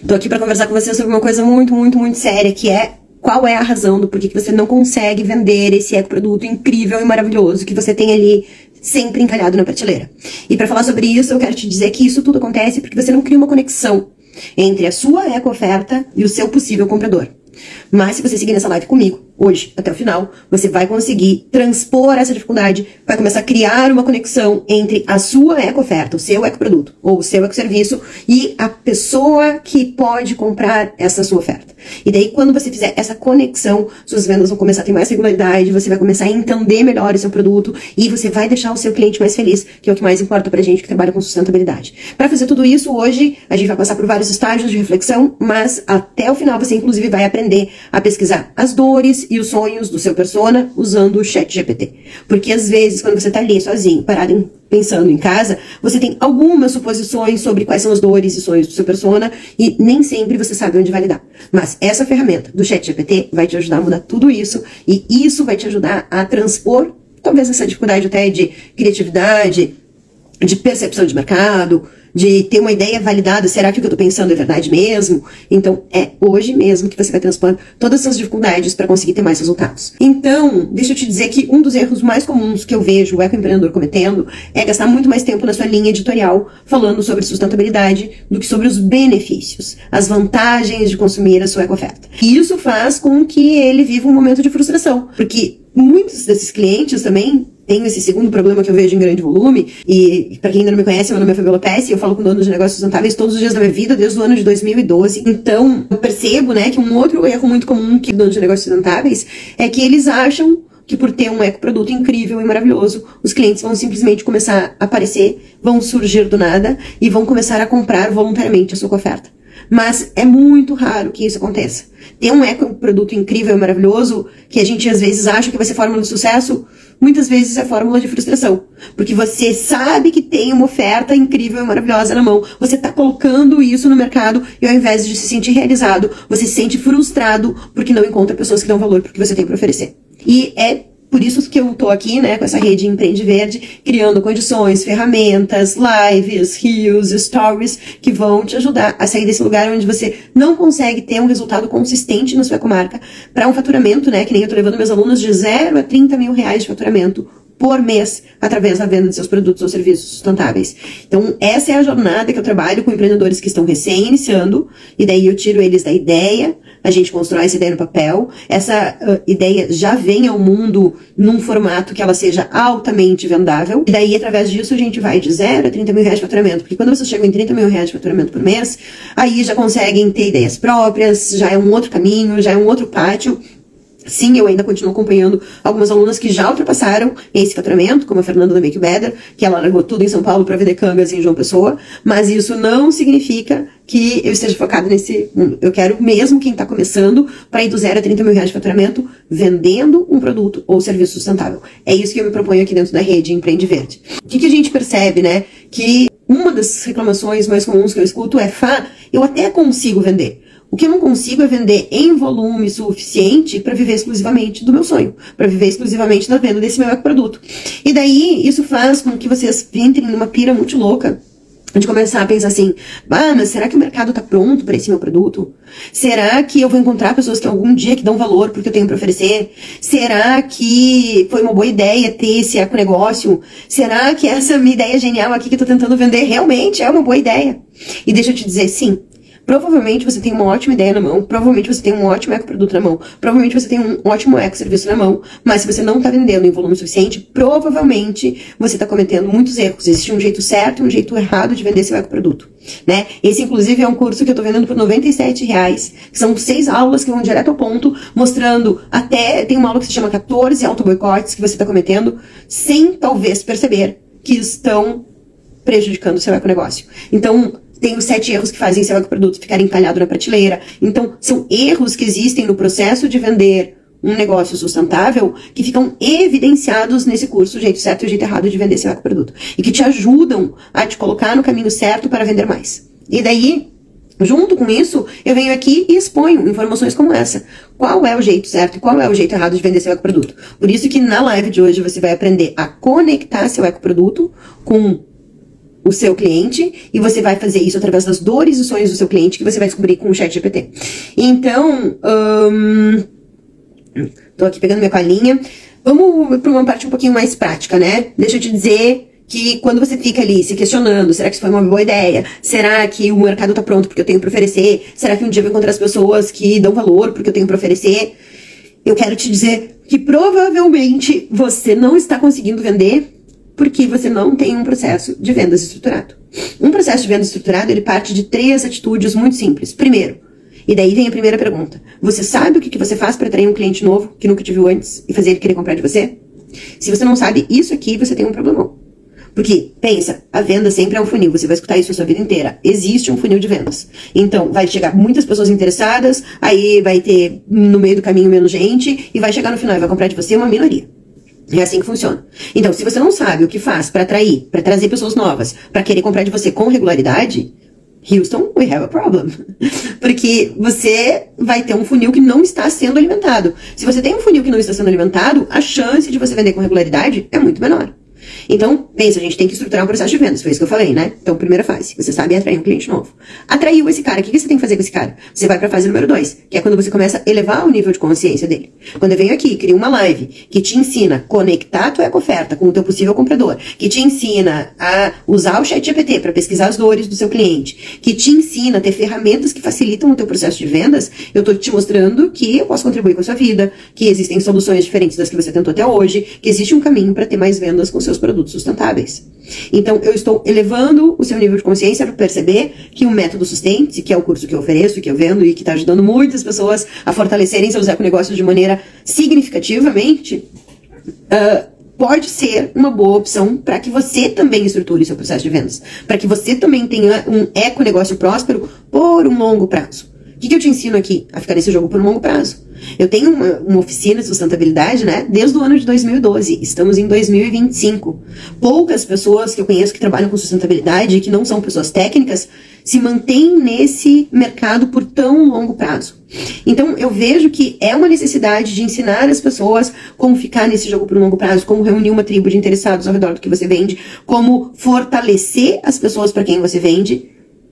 Tô aqui para conversar com você sobre uma coisa muito séria, que é qual é a razão do porquê que você não consegue vender esse ecoproduto incrível e maravilhoso que você tem ali sempre encalhado na prateleira. E para falar sobre isso, eu quero te dizer que isso tudo acontece porque você não cria uma conexão entre a sua eco-oferta e o seu possível comprador. Mas se você seguir nessa live comigo, hoje, até o final, você vai conseguir transpor essa dificuldade, vai começar a criar uma conexão entre a sua eco-oferta, o seu ecoproduto, ou o seu ecoserviço, e a pessoa que pode comprar essa sua oferta. E daí, quando você fizer essa conexão, suas vendas vão começar a ter mais regularidade, você vai começar a entender melhor o seu produto, e você vai deixar o seu cliente mais feliz, que é o que mais importa pra gente que trabalha com sustentabilidade. Para fazer tudo isso, hoje, a gente vai passar por vários estágios de reflexão, mas até o final você, inclusive, vai aprender a pesquisar as dores e os sonhos do seu persona usando o ChatGPT. Porque às vezes, quando você tá ali sozinho, parado pensando em casa, você tem algumas suposições sobre quais são as dores e sonhos do seu persona e nem sempre você sabe onde validar. Mas essa ferramenta do ChatGPT vai te ajudar a mudar tudo isso e isso vai te ajudar a transpor talvez essa dificuldade até de criatividade, de percepção de mercado, de ter uma ideia validada, será que o que eu tô pensando é verdade mesmo? Então, é hoje mesmo que você vai transpor todas essas dificuldades para conseguir ter mais resultados. Então, deixa eu te dizer que um dos erros mais comuns que eu vejo o ecoempreendedor cometendo é gastar muito mais tempo na sua linha editorial falando sobre sustentabilidade do que sobre os benefícios, as vantagens de consumir a sua eco-oferta. E isso faz com que ele viva um momento de frustração, porque muitos desses clientes também tenho esse segundo problema que eu vejo em grande volume, e para quem ainda não me conhece, meu nome é Fabiola Pesce, e eu falo com donos de negócios sustentáveis todos os dias da minha vida, desde o ano de 2012. Então, eu percebo, né, que um outro erro muito comum que donos de negócios sustentáveis é que eles acham que por ter um ecoproduto incrível e maravilhoso, os clientes vão simplesmente começar a aparecer, vão surgir do nada e vão começar a comprar voluntariamente a sua oferta. Mas é muito raro que isso aconteça. Ter um ecoproduto incrível e maravilhoso, que a gente às vezes acha que vai ser fórmula de sucesso, muitas vezes é fórmula de frustração. Porque você sabe que tem uma oferta incrível e maravilhosa na mão, você está colocando isso no mercado e ao invés de se sentir realizado, você se sente frustrado porque não encontra pessoas que dão valor para o que você tem para oferecer. E é por isso que eu tô aqui, né, com essa rede Empreende Verde, criando condições, ferramentas, lives, reels, stories, que vão te ajudar a sair desse lugar onde você não consegue ter um resultado consistente na sua ecomarca para um faturamento, né, que nem eu tô levando meus alunos de 0 a 30 mil reais de faturamento por mês, através da venda de seus produtos ou serviços sustentáveis. Então, essa é a jornada que eu trabalho com empreendedores que estão recém-iniciando, e daí eu tiro eles da ideia, a gente constrói essa ideia no papel, essa ideia já vem ao mundo num formato que ela seja altamente vendável, e daí, através disso, a gente vai de 0 a 30 mil reais de faturamento, porque quando vocês chegam em 30 mil reais de faturamento por mês, aí já conseguem ter ideias próprias, já é um outro caminho, já é um outro pátio. Sim, eu ainda continuo acompanhando algumas alunas que já ultrapassaram esse faturamento, como a Fernanda da Make Better, que ela largou tudo em São Paulo para vender cangas em João Pessoa, mas isso não significa que eu esteja focada nesse... Eu quero mesmo quem está começando para ir do 0 a 30 mil reais de faturamento vendendo um produto ou serviço sustentável. É isso que eu me proponho aqui dentro da rede Empreende Verde. O que a gente percebe, né? Que uma das reclamações mais comuns que eu escuto é: Fá, eu até consigo vender. O que eu não consigo é vender em volume suficiente para viver exclusivamente do meu sonho, para viver exclusivamente da venda desse meu ecoproduto. E daí, isso faz com que vocês entrem numa pira muito louca de começar a pensar assim: mas será que o mercado está pronto para esse meu produto? Será que eu vou encontrar pessoas que algum dia que dão valor porque eu tenho para oferecer? Será que foi uma boa ideia ter esse econegócio? Será que essa minha ideia genial aqui que eu estou tentando vender realmente é uma boa ideia? E deixa eu te dizer, sim. Provavelmente você tem uma ótima ideia na mão, provavelmente você tem um ótimo ecoproduto na mão, provavelmente você tem um ótimo ecoserviço na mão, mas se você não está vendendo em volume suficiente, provavelmente você está cometendo muitos erros. Existe um jeito certo e um jeito errado de vender seu ecoproduto, né? Esse, inclusive, é um curso que eu estou vendendo por R$97, que são 6 aulas que vão direto ao ponto, mostrando até, tem uma aula que se chama 14 autoboicotes que você está cometendo, sem talvez perceber que estão prejudicando o seu econegócio. Então, tem os 7 erros que fazem seu ecoproduto ficar encalhado na prateleira. Então, são erros que existem no processo de vender um negócio sustentável que ficam evidenciados nesse curso, o jeito certo e o jeito errado de vender seu ecoproduto. E que te ajudam a te colocar no caminho certo para vender mais. E daí, junto com isso, eu venho aqui e exponho informações como essa. Qual é o jeito certo e qual é o jeito errado de vender seu ecoproduto. Por isso que na live de hoje você vai aprender a conectar seu ecoproduto com o seu cliente, e você vai fazer isso através das dores e sonhos do seu cliente, que você vai descobrir com o ChatGPT. Então, tô aqui pegando minha colinha. Vamos para uma parte um pouquinho mais prática, né? Deixa eu te dizer que quando você fica ali se questionando, será que isso foi uma boa ideia? Será que o mercado tá pronto porque eu tenho para oferecer? Será que um dia eu vou encontrar as pessoas que dão valor porque eu tenho para oferecer? Eu quero te dizer que provavelmente você não está conseguindo vender porque você não tem um processo de vendas estruturado. Um processo de vendas estruturado, ele parte de 3 atitudes muito simples. Primeiro, e daí vem a primeira pergunta, você sabe o que você faz para atrair um cliente novo que nunca te viu antes e fazer ele querer comprar de você? Se você não sabe isso aqui, você tem um problemão. Porque, pensa, a venda sempre é um funil, você vai escutar isso a sua vida inteira. Existe um funil de vendas. Então, vai chegar muitas pessoas interessadas, aí vai ter no meio do caminho menos gente, e vai chegar no final e vai comprar de você uma minoria. É assim que funciona. Então, se você não sabe o que faz para atrair, para trazer pessoas novas, para querer comprar de você com regularidade, Houston, we have a problem. Porque você vai ter um funil que não está sendo alimentado. Se você tem um funil que não está sendo alimentado, a chance de você vender com regularidade é muito menor. Então, pensa, a gente tem que estruturar um processo de vendas, foi isso que eu falei, né? Então, primeira fase, você sabe atrair um cliente novo. Atraiu esse cara, o que você tem que fazer com esse cara? Você vai pra fase número 2, que é quando você começa a elevar o nível de consciência dele. Quando eu venho aqui, crio uma live que te ensina a conectar a tua eco-oferta com o teu possível comprador, que te ensina a usar o ChatGPT para pesquisar as dores do seu cliente, que te ensina a ter ferramentas que facilitam o teu processo de vendas, eu tô te mostrando que eu posso contribuir com a sua vida, que existem soluções diferentes das que você tentou até hoje, que existe um caminho para ter mais vendas com seus produtos sustentáveis. Então, eu estou elevando o seu nível de consciência para perceber que o método Sustente, que é o curso que eu ofereço, que eu vendo e que está ajudando muitas pessoas a fortalecerem seus econegócios de maneira significativamente, pode ser uma boa opção para que você também estruture seu processo de vendas, para que você também tenha um econegócio próspero por um longo prazo. O que eu te ensino aqui? A ficar nesse jogo por um longo prazo. Eu tenho uma oficina de sustentabilidade, né? Desde o ano de 2012. Estamos em 2025. Poucas pessoas que eu conheço que trabalham com sustentabilidade, que não são pessoas técnicas, se mantêm nesse mercado por tão longo prazo. Então, eu vejo que é uma necessidade de ensinar as pessoas como ficar nesse jogo por um longo prazo, como reunir uma tribo de interessados ao redor do que você vende, como fortalecer as pessoas para quem você vende,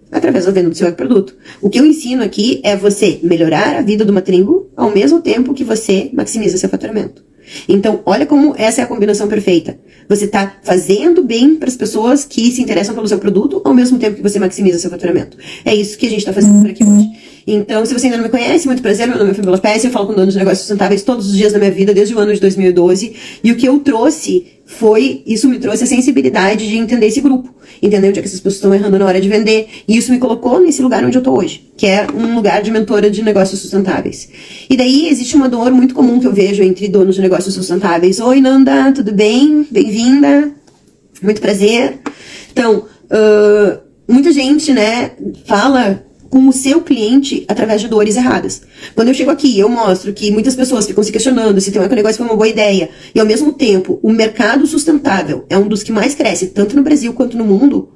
através da venda do seu produto. O que eu ensino aqui é você melhorar a vida de uma tribo ao mesmo tempo que você maximiza seu faturamento. Então, olha como essa é a combinação perfeita. Você está fazendo bem para as pessoas que se interessam pelo seu produto ao mesmo tempo que você maximiza seu faturamento. É isso que a gente está fazendo por aqui hoje. Então, se você ainda não me conhece, muito prazer, meu nome é Fabiola Pesce, eu falo com donos de negócios sustentáveis todos os dias da minha vida, desde o ano de 2012, e o que eu trouxe isso me trouxe a sensibilidade de entender esse grupo, entender onde é que essas pessoas estão errando na hora de vender, e isso me colocou nesse lugar onde eu tô hoje, que é um lugar de mentora de negócios sustentáveis. E daí existe uma dor muito comum que eu vejo entre donos de negócios sustentáveis. Oi, Nanda, tudo bem? Bem-vinda, muito prazer. Então, muita gente, né, fala com o seu cliente através de dores erradas. Quando eu chego aqui, eu mostro que muitas pessoas ficam se questionando se ter um econegócio foi uma boa ideia, e ao mesmo tempo, o mercado sustentável é um dos que mais cresce, tanto no Brasil quanto no mundo.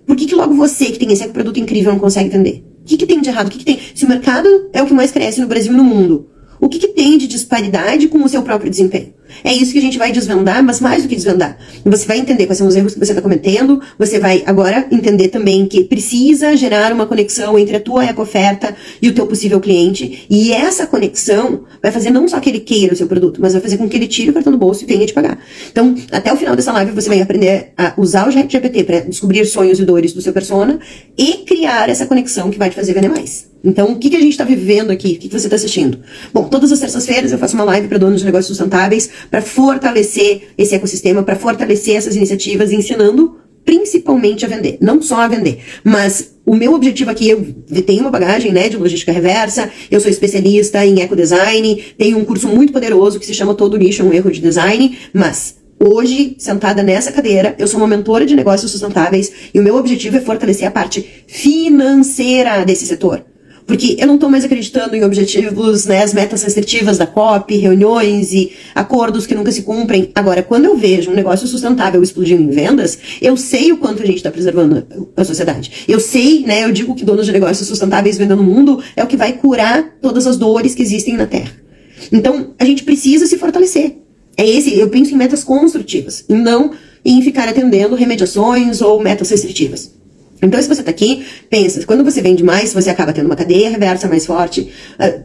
Por que logo você, que tem esse produto incrível, não consegue vender? O que tem de errado? O que tem? Se o mercado é o que mais cresce no Brasil e no mundo, o que tem de disparidade com o seu próprio desempenho? É isso que a gente vai desvendar, mas mais do que desvendar. Você vai entender quais são os erros que você está cometendo, você vai agora entender também que precisa gerar uma conexão entre a tua eco-oferta e o teu possível cliente, e essa conexão vai fazer não só que ele queira o seu produto, mas vai fazer com que ele tire o cartão do bolso e venha te pagar. Então, até o final dessa live, você vai aprender a usar o ChatGPT para descobrir sonhos e dores do seu persona e criar essa conexão que vai te fazer vender mais. Então, o que a gente está vivendo aqui? O que você está assistindo? Bom, todas as terças-feiras eu faço uma live para donos de negócios sustentáveis para fortalecer esse ecossistema, para fortalecer essas iniciativas, ensinando principalmente a vender. Não só a vender, mas o meu objetivo aqui, eu tenho uma bagagem, né, de logística reversa, eu sou especialista em ecodesign, tenho um curso muito poderoso que se chama Todo Lixo é um Erro de Design, mas hoje, sentada nessa cadeira, eu sou uma mentora de negócios sustentáveis e o meu objetivo é fortalecer a parte financeira desse setor. Porque eu não estou mais acreditando em objetivos, né, as metas restritivas da COP, reuniões e acordos que nunca se cumprem. Agora, quando eu vejo um negócio sustentável explodindo em vendas, eu sei o quanto a gente está preservando a sociedade. Eu sei, né, eu digo que donos de negócios sustentáveis vendendo no mundo é o que vai curar todas as dores que existem na Terra. Então, a gente precisa se fortalecer. Eu penso em metas construtivas, e não em ficar atendendo remediações ou metas restritivas. Então, se você tá aqui, pensa, quando você vende mais, você acaba tendo uma cadeia reversa mais forte,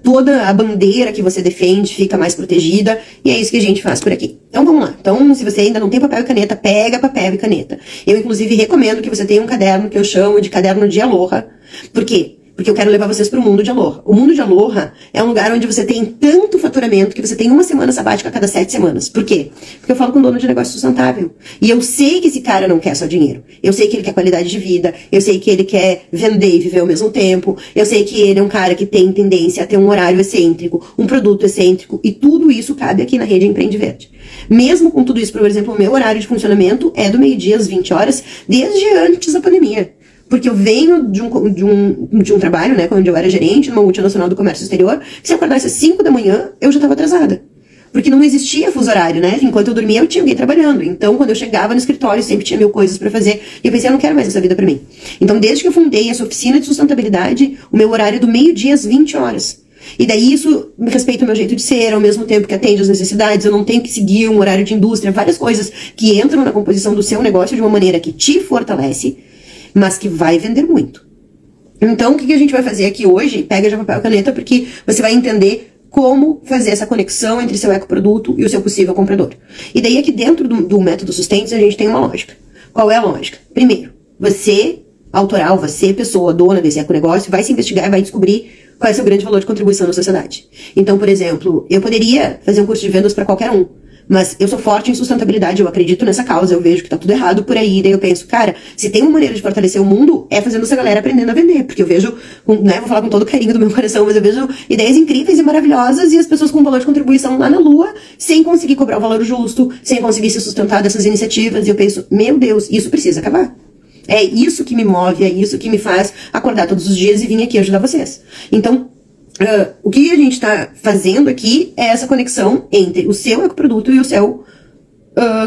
toda a bandeira que você defende fica mais protegida, e é isso que a gente faz por aqui. Então, vamos lá. Então, se você ainda não tem papel e caneta, pega papel e caneta. Eu, inclusive, recomendo que você tenha um caderno que eu chamo de caderno de Aloha. Por quê? Porque eu quero levar vocês para o mundo de Aloha. O mundo de Aloha é um lugar onde você tem tanto faturamento que você tem uma semana sabática a cada 7 semanas. Por quê? Porque eu falo com um dono de negócio sustentável. E eu sei que esse cara não quer só dinheiro. Eu sei que ele quer qualidade de vida. Eu sei que ele quer vender e viver ao mesmo tempo. Eu sei que ele é um cara que tem tendência a ter um horário excêntrico, um produto excêntrico. E tudo isso cabe aqui na rede Empreende Verde. Mesmo com tudo isso, por exemplo, o meu horário de funcionamento é do meio-dia às 20 horas, desde antes da pandemia. Porque eu venho de um trabalho, né, onde eu era gerente numa multinacional do comércio exterior, que se eu acordasse às 5 da manhã, eu já estava atrasada. Porque não existia fuso horário, né? Enquanto eu dormia, eu tinha alguém trabalhando. Então, quando eu chegava no escritório, sempre tinha 1000 coisas para fazer. E eu pensei, eu não quero mais essa vida para mim. Então, desde que eu fundei essa oficina de sustentabilidade, o meu horário é do meio-dia às 20 horas. E daí isso respeita o meu jeito de ser, ao mesmo tempo que atende às necessidades, eu não tenho que seguir um horário de indústria, várias coisas que entram na composição do seu negócio de uma maneira que te fortalece, mas que vai vender muito. Então, o que a gente vai fazer aqui hoje? Pega já papel e caneta, porque você vai entender como fazer essa conexão entre seu ecoproduto e o seu possível comprador. E daí, aqui dentro do método Sustentes, a gente tem uma lógica. Qual é a lógica? Primeiro, você, autoral, você, pessoa, dona desse econegócio, vai se investigar e vai descobrir qual é o seu grande valor de contribuição na sociedade. Então, por exemplo, eu poderia fazer um curso de vendas para qualquer um, mas eu sou forte em sustentabilidade, eu acredito nessa causa, eu vejo que tá tudo errado por aí, daí eu penso, cara, se tem uma maneira de fortalecer o mundo, é fazendo essa galera aprendendo a vender, porque eu vejo, né, vou falar com todo o carinho do meu coração, mas eu vejo ideias incríveis e maravilhosas e as pessoas com valor de contribuição lá na lua, sem conseguir cobrar o valor justo, sem conseguir se sustentar dessas iniciativas, e eu penso, meu Deus, isso precisa acabar. É isso que me move, é isso que me faz acordar todos os dias e vir aqui ajudar vocês. Então, o que a gente está fazendo aqui é essa conexão entre o seu ecoproduto e o seu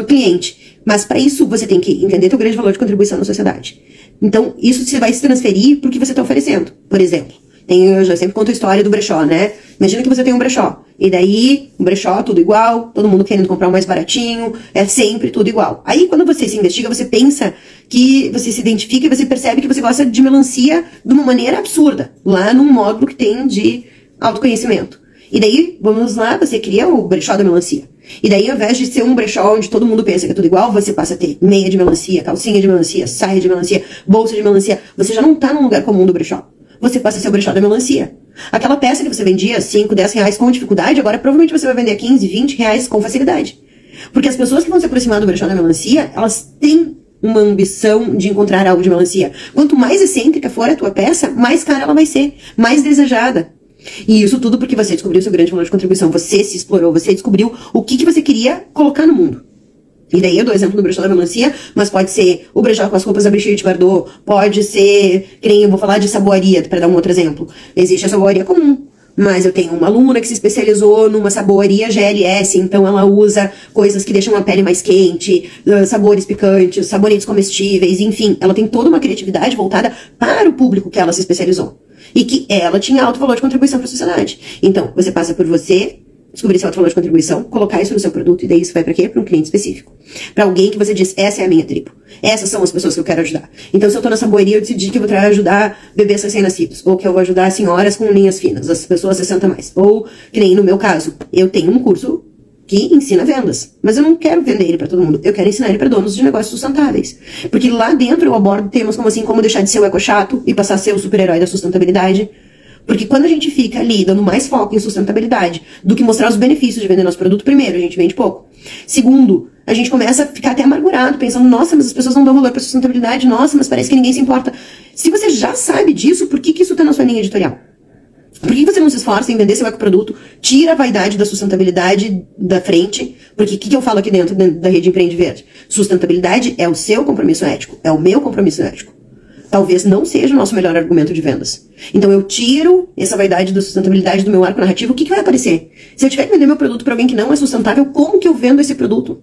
cliente. Mas para isso você tem que entender teu grande valor de contribuição na sociedade. Então, isso você vai se transferir para o que você está oferecendo. Por exemplo, eu já sempre conto a história do brechó, né? Imagina que você tem um brechó. E daí, um brechó, tudo igual, todo mundo querendo comprar o mais baratinho, é sempre tudo igual. Aí, quando você se investiga, você pensa que você se identifica e você percebe que você gosta de melancia de uma maneira absurda, lá num módulo que tem de autoconhecimento. E daí, vamos lá, você cria o brechó da melancia. E daí, ao invés de ser um brechó onde todo mundo pensa que é tudo igual, você passa a ter meia de melancia, calcinha de melancia, saia de melancia, bolsa de melancia. Você já não tá num lugar comum do brechó. Você passa a ser o brechó da melancia. Aquela peça que você vendia 5, 10 reais com dificuldade, agora provavelmente você vai vender 15, 20 reais com facilidade. Porque as pessoas que vão se aproximar do brechó da melancia, elas têm uma ambição de encontrar algo de melancia. Quanto mais excêntrica for a tua peça, mais cara ela vai ser, mais desejada. E isso tudo porque você descobriu seu grande valor de contribuição, você se explorou, você descobriu o que você queria colocar no mundo. E daí eu dou exemplo do brechó da melancia, mas pode ser o brechó com as roupas da Brigitte Bardot, pode ser, que nem eu vou falar de saboaria, para dar um outro exemplo. Existe a saboaria comum, mas eu tenho uma aluna que se especializou numa saboaria GLS, então ela usa coisas que deixam a pele mais quente, sabores picantes, sabonetes comestíveis, enfim, ela tem toda uma criatividade voltada para o público que ela se especializou. E que ela tinha alto valor de contribuição para a sociedade. Então, você passa por você descobrir seu alto valor de contribuição, colocar isso no seu produto, e daí isso vai para quê? Para um cliente específico. Para alguém que você diz, essa é a minha tribo. Essas são as pessoas que eu quero ajudar. Então, se eu tô na saboaria, eu decidi que eu vou ajudar bebês recém-nascidos, ou que eu vou ajudar senhoras com linhas finas, as pessoas 60 mais. Ou, que nem no meu caso, eu tenho um curso que ensina vendas, mas eu não quero vender ele para todo mundo, eu quero ensinar ele para donos de negócios sustentáveis. Porque lá dentro eu abordo temas como assim, como deixar de ser o eco-chato e passar a ser o super-herói da sustentabilidade. Porque quando a gente fica ali dando mais foco em sustentabilidade do que mostrar os benefícios de vender nosso produto, primeiro, a gente vende pouco. Segundo, a gente começa a ficar até amargurado, pensando, nossa, mas as pessoas não dão valor para sustentabilidade, nossa, mas parece que ninguém se importa. Se você já sabe disso, por que isso está na sua linha editorial? Por que você não se esforça em vender seu ecoproduto, tira a vaidade da sustentabilidade da frente? Porque o que eu falo aqui dentro da rede Empreende Verde? Sustentabilidade é o seu compromisso ético, é o meu compromisso ético. Talvez não seja o nosso melhor argumento de vendas. Então eu tiro essa vaidade da sustentabilidade do meu arco narrativo, o que vai aparecer? Se eu tiver que vender meu produto para alguém que não é sustentável, como que eu vendo esse produto?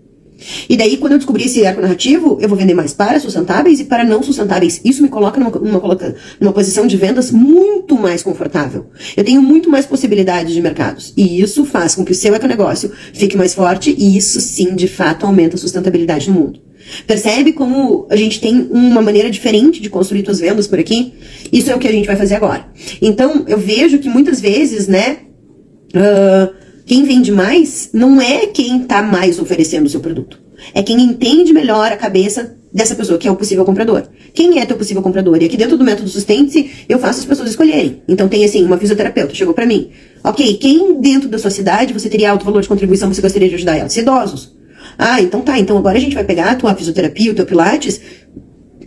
E daí, quando eu descobrir esse arco narrativo, eu vou vender mais para sustentáveis e para não sustentáveis. Isso me coloca numa posição de vendas muito mais confortável. Eu tenho muito mais possibilidades de mercados. E isso faz com que o seu econegócio fique mais forte e isso sim, de fato, aumenta a sustentabilidade no mundo. Percebe como a gente tem uma maneira diferente de construir tuas vendas por aqui? Isso é o que a gente vai fazer agora. Então, eu vejo que muitas vezes, né, quem vende mais não é quem está mais oferecendo o seu produto. É quem entende melhor a cabeça dessa pessoa, que é o possível comprador. Quem é teu possível comprador? E aqui dentro do método Sustente-se, eu faço as pessoas escolherem. Então tem assim, uma fisioterapeuta chegou pra mim. Ok, quem dentro da sua cidade você teria alto valor de contribuição, você gostaria de ajudar ela? Os idosos. Ah, então tá. Então agora a gente vai pegar a tua fisioterapia, o teu pilates,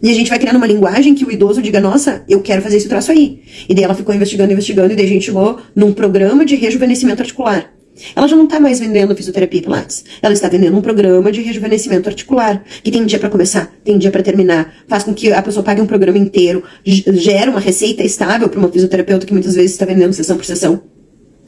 e a gente vai criar uma linguagem que o idoso diga, nossa, eu quero fazer esse troço aí. E daí ela ficou investigando, e daí a gente chegou num programa de rejuvenescimento articular. Ela já não está mais vendendo fisioterapia e pilates. Ela está vendendo um programa de rejuvenescimento articular, que tem dia para começar, tem dia para terminar, faz com que a pessoa pague um programa inteiro, gera uma receita estável para uma fisioterapeuta que muitas vezes está vendendo sessão por sessão.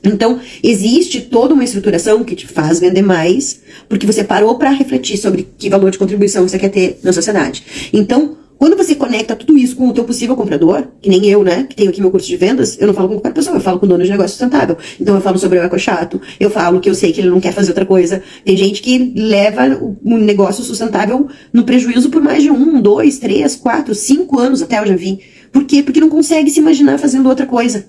Então, existe toda uma estruturação que te faz vender mais, porque você parou para refletir sobre que valor de contribuição você quer ter na sociedade. Então, quando você conecta tudo isso com o teu possível comprador, que nem eu, né, que tenho aqui meu curso de vendas, eu não falo com qualquer pessoa, eu falo com dono de negócio sustentável. Então eu falo sobre o eco-chato, eu falo que eu sei que ele não quer fazer outra coisa. Tem gente que leva o negócio sustentável no prejuízo por mais de 1, 2, 3, 4, 5 anos, até eu já vi. Por quê? Porque não consegue se imaginar fazendo outra coisa.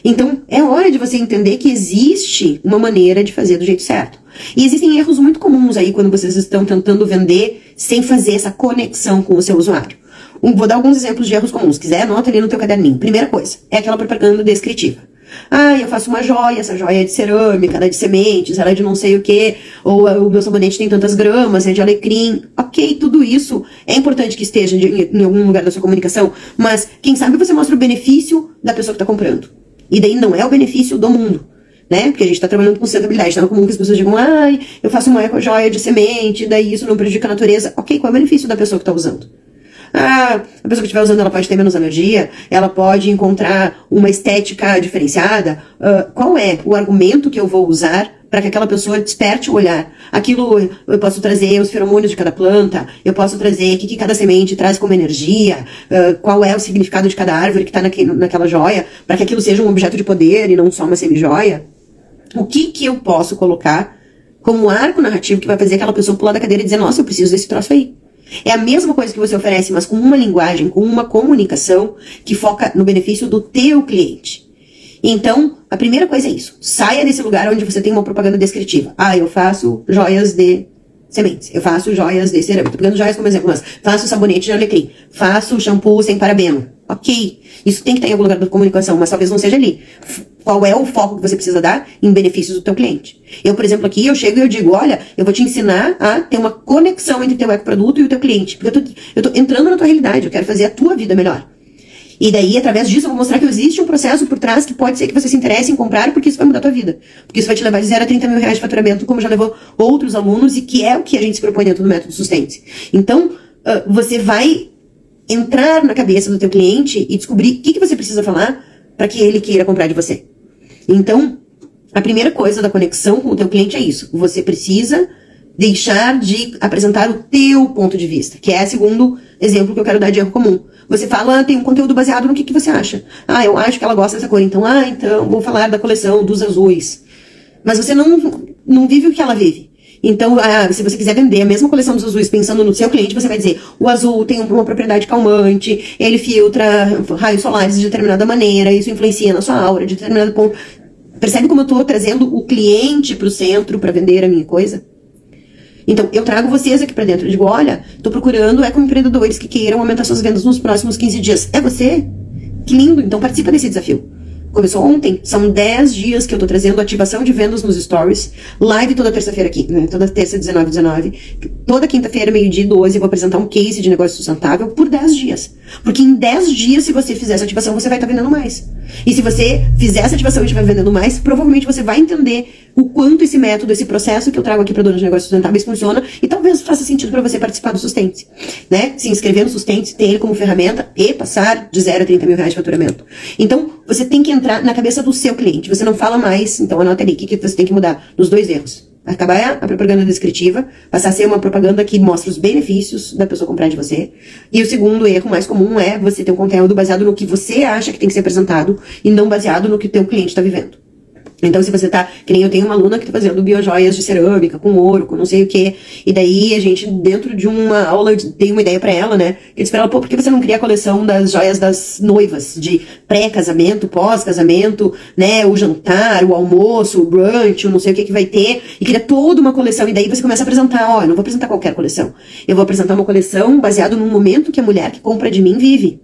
Então, é hora de você entender que existe uma maneira de fazer do jeito certo. E existem erros muito comuns aí quando vocês estão tentando vender sem fazer essa conexão com o seu usuário. Vou dar alguns exemplos de erros comuns. Se quiser, anota ali no teu caderninho. Primeira coisa, é aquela propaganda descritiva. Ah, eu faço uma joia, essa joia é de cerâmica, ela é de sementes, ela é de não sei o que, ou o meu sabonete tem tantas gramas, é de alecrim. Ok, tudo isso é importante que esteja em algum lugar da sua comunicação, mas quem sabe você mostra o benefício da pessoa que está comprando. E daí não é o benefício do mundo, né? Porque a gente está trabalhando com sustentabilidade. Então é comum que as pessoas digam, ai, eu faço uma eco-joia de semente, daí isso não prejudica a natureza. Ok, qual é o benefício da pessoa que está usando? Ah, a pessoa que estiver usando, ela pode ter menos alergia, ela pode encontrar uma estética diferenciada. Qual é o argumento que eu vou usar para que aquela pessoa desperte o olhar? Aquilo, eu posso trazer os feromônios de cada planta, eu posso trazer o que cada semente traz como energia, qual é o significado de cada árvore que está naquela joia, para que aquilo seja um objeto de poder e não só uma semi-joia. O que eu posso colocar como arco narrativo que vai fazer aquela pessoa pular da cadeira e dizer, nossa, eu preciso desse troço aí. É a mesma coisa que você oferece, mas com uma linguagem, com uma comunicação que foca no benefício do teu cliente. Então, a primeira coisa é isso. Saia desse lugar onde você tem uma propaganda descritiva. Ah, eu faço joias de sementes. Eu faço joias de cerâmica. Tô pegando joias como exemplo, mas faço sabonete de alecrim. Faço shampoo sem parabeno. Ok. Isso tem que estar em algum lugar da comunicação, mas talvez não seja ali. Qual é o foco que você precisa dar em benefícios do teu cliente? Eu, por exemplo, aqui, eu chego e eu digo, olha, eu vou te ensinar a ter uma conexão entre teu ecoproduto e o teu cliente. Porque eu tô entrando na tua realidade, eu quero fazer a tua vida melhor. E daí, através disso, eu vou mostrar que existe um processo por trás que pode ser que você se interesse em comprar, porque isso vai mudar a tua vida. Porque isso vai te levar de 0 a 30 mil reais de faturamento, como já levou outros alunos, e que é o que a gente se propõe dentro do método Sustente. Então, você vai entrar na cabeça do teu cliente e descobrir o que você precisa falar para que ele queira comprar de você. Então, a primeira coisa da conexão com o teu cliente é isso. Você precisa deixar de apresentar o teu ponto de vista, que é o segundo exemplo que eu quero dar de erro comum. Você fala, tem um conteúdo baseado no que você acha. Ah, eu acho que ela gosta dessa cor, então, vou falar da coleção dos azuis. Mas você não vive o que ela vive. Então, se você quiser vender a mesma coleção dos azuis pensando no seu cliente, você vai dizer, o azul tem uma propriedade calmante, ele filtra raios solares de determinada maneira, isso influencia na sua aura de determinado ponto. Percebe como eu estou trazendo o cliente para o centro para vender a minha coisa? Então, eu trago vocês aqui para dentro. Eu digo, olha, estou procurando ecoempreendedores que queiram aumentar suas vendas nos próximos 15 dias. É você? Que lindo! Então, participa desse desafio. Começou ontem, são 10 dias que eu tô trazendo ativação de vendas nos stories, live toda terça-feira aqui, né? Toda terça, 19, toda quinta-feira, meio-dia, 12, eu vou apresentar um case de negócio sustentável por 10 dias. Porque em 10 dias, se você fizer essa ativação, você vai estar vendendo mais. E se você fizer essa ativação e estiver vendendo mais, provavelmente você vai entender o quanto esse método, esse processo que eu trago aqui para donos de negócios sustentáveis funciona, e talvez faça sentido para você participar do Sustente, né? Se inscrever no Sustente, ter ele como ferramenta e passar de 0 a 30 mil reais de faturamento. Então, você tem que entrar na cabeça do seu cliente. Você não fala mais, então anota ali, o que você tem que mudar? Nos 2 erros. Acabar a propaganda descritiva, passar a ser uma propaganda que mostra os benefícios da pessoa comprar de você. E o segundo erro mais comum é você ter um conteúdo baseado no que você acha que tem que ser apresentado e não baseado no que o teu cliente está vivendo. Então, se você tá, que nem eu tenho uma aluna que tá fazendo biojoias de cerâmica, com ouro, com não sei o que, e daí a gente, dentro de uma aula, eu dei uma ideia pra ela, né, que eu disse pra ela, pô, por que você não cria a coleção das joias das noivas, de pré-casamento, pós-casamento, né, o jantar, o almoço, o brunch, o não sei o que vai ter, e cria toda uma coleção, e daí você começa a apresentar, ó, eu não vou apresentar qualquer coleção, eu vou apresentar uma coleção baseada num momento que a mulher que compra de mim vive.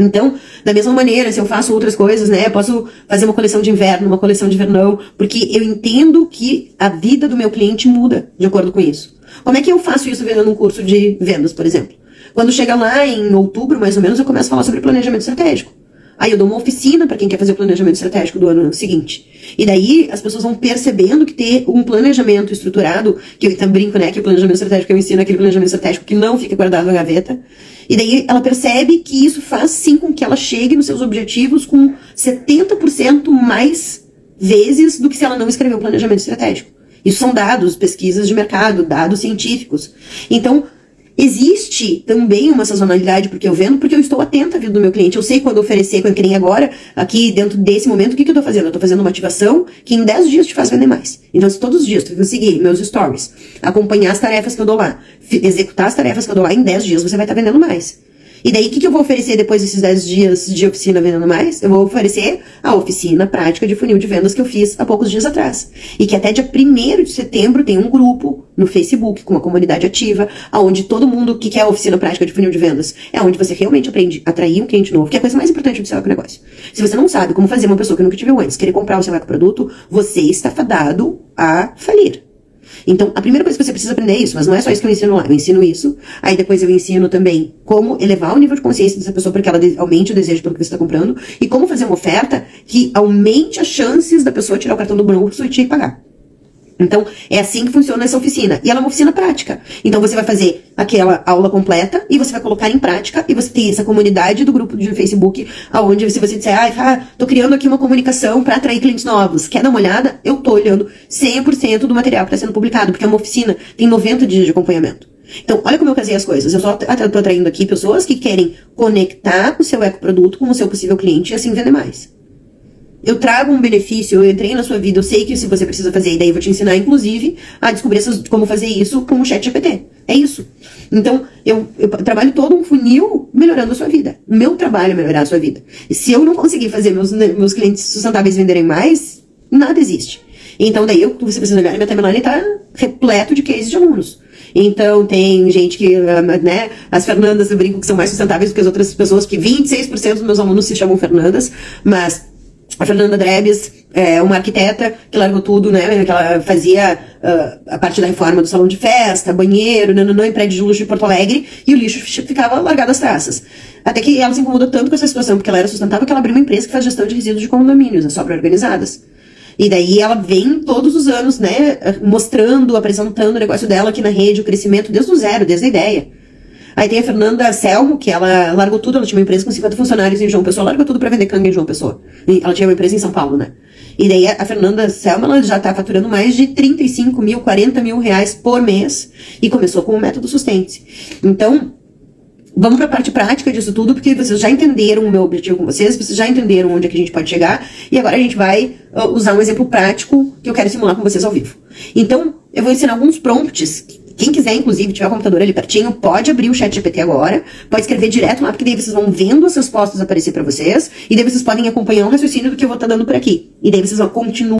Então, da mesma maneira, se eu faço outras coisas, né, eu posso fazer uma coleção de inverno, uma coleção de verão, porque eu entendo que a vida do meu cliente muda de acordo com isso. Como é que eu faço isso vendendo um curso de vendas, por exemplo? Quando chega lá em outubro, mais ou menos, eu começo a falar sobre planejamento estratégico. Aí eu dou uma oficina para quem quer fazer o planejamento estratégico do ano seguinte. E daí as pessoas vão percebendo que ter um planejamento estruturado, que eu também brinco, né, que o planejamento estratégico eu ensino aquele planejamento estratégico que não fica guardado na gaveta. E daí ela percebe que isso faz sim com que ela chegue nos seus objetivos com 70% mais vezes do que se ela não escreveu o planejamento estratégico. Isso são dados, pesquisas de mercado, dados científicos. Então, existe também uma sazonalidade porque eu vendo, porque eu estou atenta à vida do meu cliente. Eu sei quando oferecer, quando nem agora, aqui dentro desse momento, o que eu estou fazendo? Eu estou fazendo uma ativação que em 10 dias te faz vender mais. Então, se todos os dias tu seguir meus stories, acompanhar as tarefas que eu dou lá, executar as tarefas que eu dou lá, em 10 dias você vai estar vendendo mais. E daí, o que eu vou oferecer depois desses 10 dias de oficina vendendo mais? Eu vou oferecer a oficina prática de funil de vendas que eu fiz há poucos dias atrás. E que até dia 1º de setembro tem um grupo no Facebook, com uma comunidade ativa, onde todo mundo que quer a oficina prática de funil de vendas é onde você realmente aprende a atrair um cliente novo, que é a coisa mais importante do seu negócio. Se você não sabe como fazer uma pessoa que nunca te viu antes querer comprar o seu produto, você está fadado a falir. Então, a primeira coisa que você precisa aprender é isso, mas não é só isso que eu ensino lá, eu ensino isso, aí depois eu ensino também como elevar o nível de consciência dessa pessoa para que ela aumente o desejo pelo que você está comprando, e como fazer uma oferta que aumente as chances da pessoa tirar o cartão do bolso e te pagar. Então, é assim que funciona essa oficina. E ela é uma oficina prática. Então, você vai fazer aquela aula completa e você vai colocar em prática e você tem essa comunidade do grupo de Facebook onde se você disser, tô criando aqui uma comunicação para atrair clientes novos. Quer dar uma olhada? Eu tô olhando 100% do material que está sendo publicado, porque é uma oficina, tem 90 dias de acompanhamento. Então, olha como eu casei as coisas. Eu só tô atraindo aqui pessoas que querem conectar o seu ecoproduto com o seu possível cliente e assim vender mais. Eu trago um benefício, eu entrei na sua vida, eu sei que se você precisa fazer, e daí eu vou te ensinar, inclusive, a descobrir como fazer isso com o ChatGPT. É isso. Então, eu trabalho todo um funil melhorando a sua vida. O meu trabalho é melhorar a sua vida. E se eu não conseguir fazer meus clientes sustentáveis venderem mais, nada existe. Então, daí, você precisa olhar, minha timeline tá repleto de cases de alunos. Então, tem gente que, né, as Fernandas, eu brinco que são mais sustentáveis do que as outras pessoas, que 26% dos meus alunos se chamam Fernandas, mas a Fernanda Drebes é uma arquiteta que largou tudo, né? Que ela fazia a parte da reforma do salão de festa, banheiro, em prédio de luxo de Porto Alegre, e o lixo ficava largado às traças. Até que ela se incomodou tanto com essa situação, porque ela era sustentável, que ela abriu uma empresa que faz gestão de resíduos de condomínios, as sobra-organizadas. E daí ela vem todos os anos, né? Mostrando, apresentando o negócio dela aqui na rede, o crescimento desde o zero, desde a ideia. Aí tem a Fernanda Selmo, que ela largou tudo, ela tinha uma empresa com 50 funcionários em João Pessoa, largou tudo pra vender canga em João Pessoa. E ela tinha uma empresa em São Paulo, né? E daí a Fernanda Selmo, ela já tá faturando mais de 35 mil, 40 mil reais por mês, e começou com o método Sustente. Então, vamos pra parte prática disso tudo, porque vocês já entenderam o meu objetivo com vocês já entenderam onde é que a gente pode chegar, e agora a gente vai usar um exemplo prático que eu quero simular com vocês ao vivo. Então, eu vou ensinar alguns prompts. Quem quiser, inclusive, tiver o computador ali pertinho, pode abrir o ChatGPT agora, pode escrever direto lá, porque daí vocês vão vendo as respostas aparecer pra vocês, e daí vocês podem acompanhar o raciocínio do que eu vou estar dando por aqui. E daí vocês vão continuar